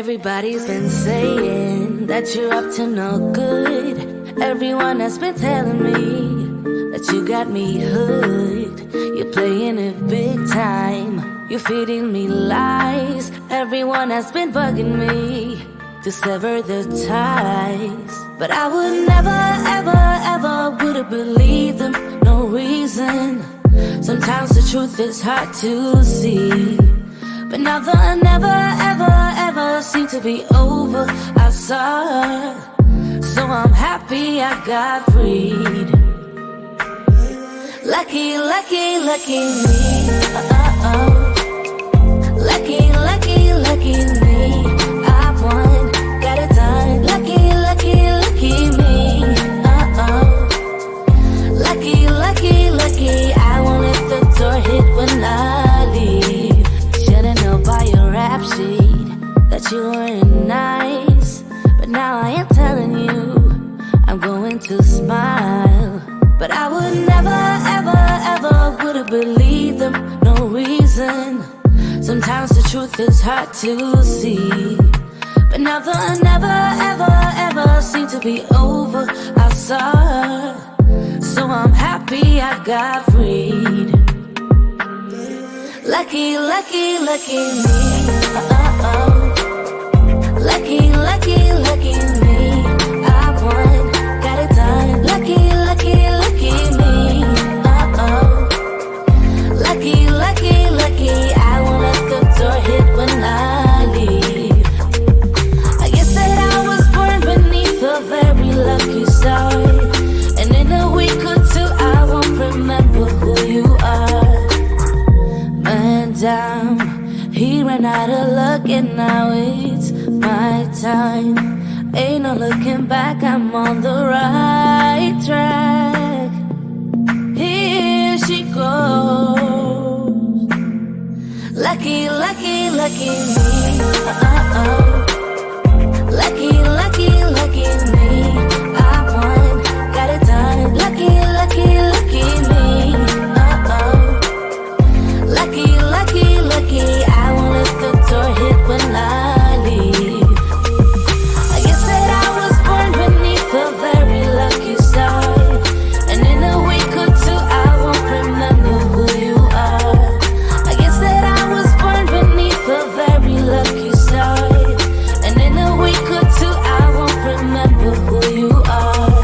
Everybody's been saying that you're up to no good. Everyone has been telling me that you got me hooked. You're playing it big time. You're feeding me lies. Everyone has been bugging me to sever the ties. But I would never, ever, ever would have believed them. No reason. Sometimes the truth is hard to see. But now the never, ever, ever seem to be over. I saw her, so I'm happy I got freed. Lucky, lucky, lucky me. Lucky, lucky, lucky me. I won, got it done. Lucky, lucky, lucky me. Lucky, lucky, lucky. I won't let the door hit when I leave. Should've known by your rap sheet that you weren't nice, but now I am telling you I'm going to smile. But I would never, ever, ever would have believed them. No reason. Sometimes the truth is hard to see. But now the never, ever, ever seem to be over. I saw her, so I'm happy I got freed. Lucky, lucky, lucky me. Lucky, lucky, lucky me. I won, got it done. Lucky, lucky, lucky me. Lucky, lucky, lucky. I won't let the door hit when I leave. I guess that I was born beneath a very lucky star, and in a week or two I won't remember who you are. Man down, he ran out of luck and now it's my time. Ain't no looking back, I'm on the right track. Here she goes. Lucky, lucky, lucky me. Lucky, lucky, lucky me. I won, got it done. Lucky, lucky, lucky me. Lucky, lucky, lucky. I won't let the door hit when I leave. I guess that I was born beneath a very lucky star, and in a week or two I won't remember who you are. I guess that I was born beneath a very lucky star, and in a week or two I won't remember who you are.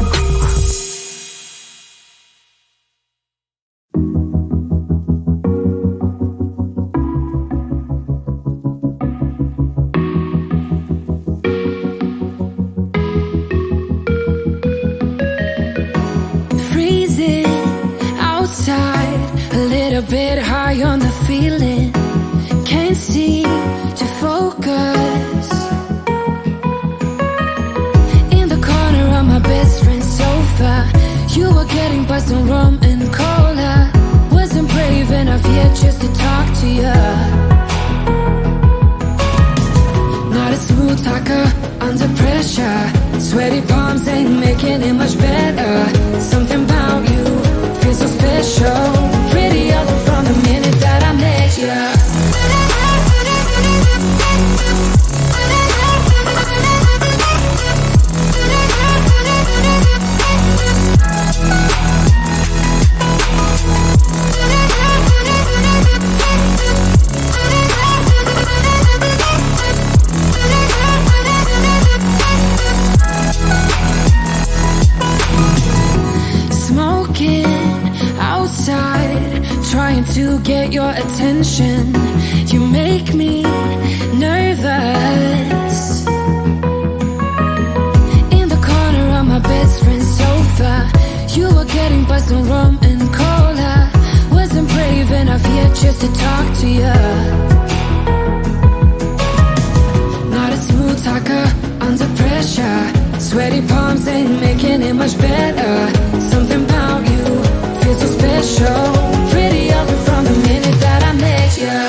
Freezing outside, a little bit high on the feeling. Can't seem to focus. In the corner of my best friend's sofa, you were getting by some rum and cola. Wasn't brave enough yet just to talk to you. Not a smooth talker under pressure. Sweaty palms ain't making it much better. Something about you feels so special. Prettier from the minute that I met you. Trying to get your attention. You make me nervous. In the corner of my best friend's sofa, you were getting by some rum and cola. Wasn't brave enough yet just to talk to you. Not a smooth talker under pressure. Sweaty palms ain't making it much better. Something about you feels so special. Prettier from the minute that I met you.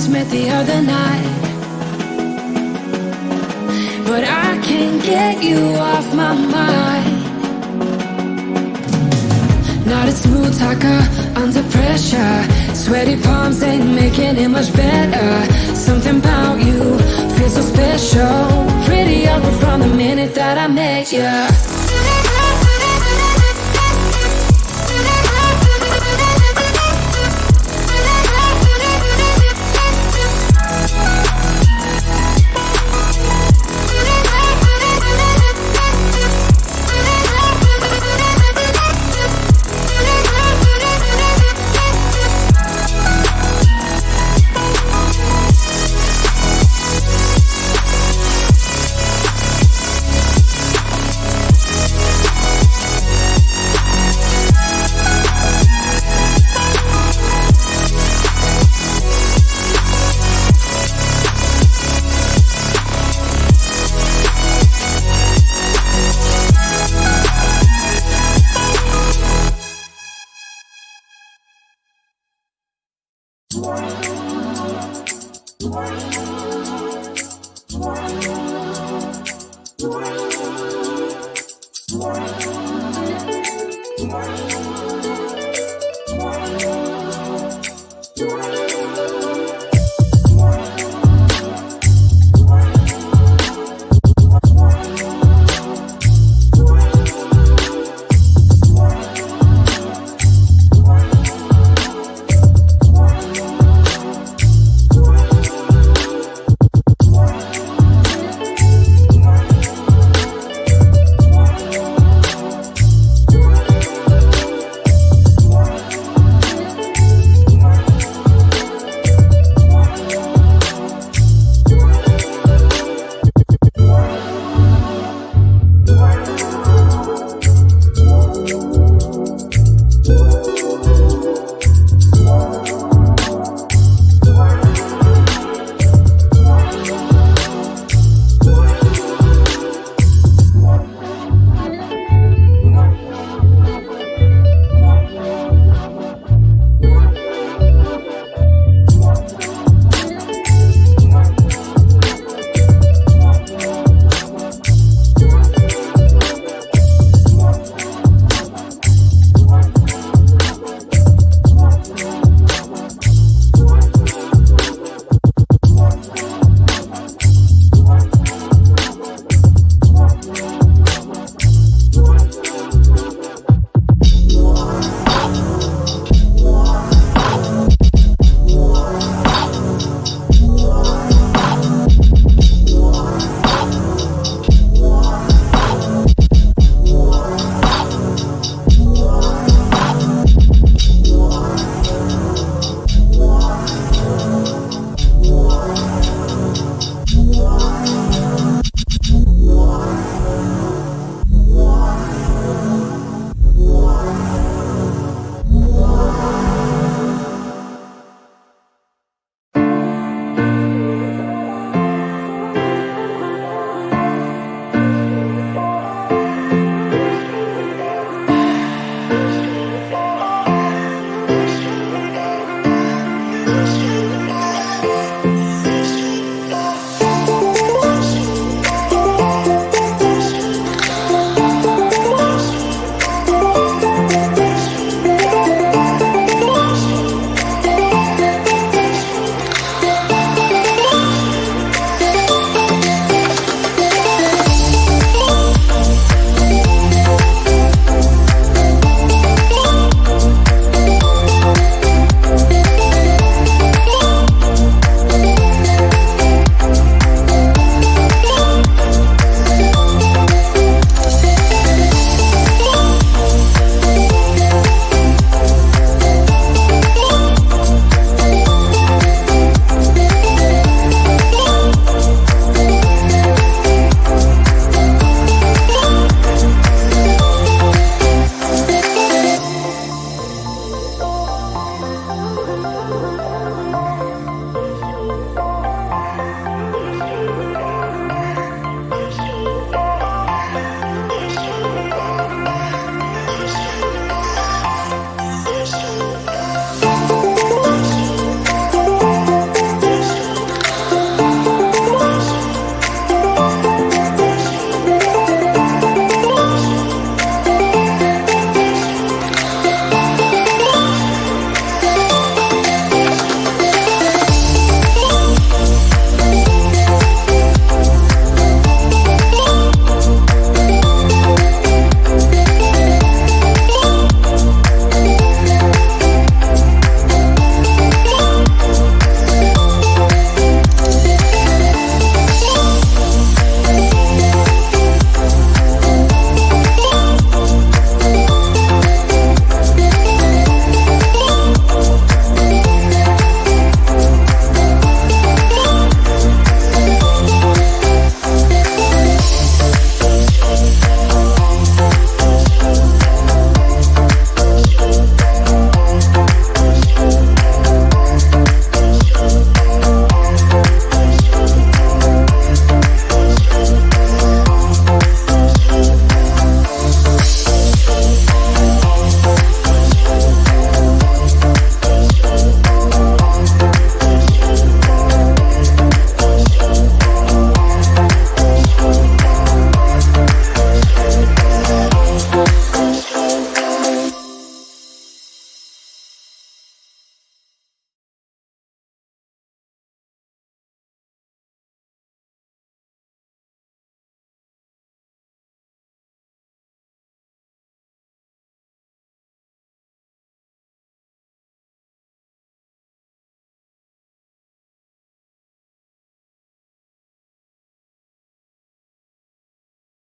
just met the other night, but I can't get you off my mind. Not a smooth talker under pressure. Sweaty palms ain't making it much better. Something about you feels so special. Pretty over from the minute that I met you.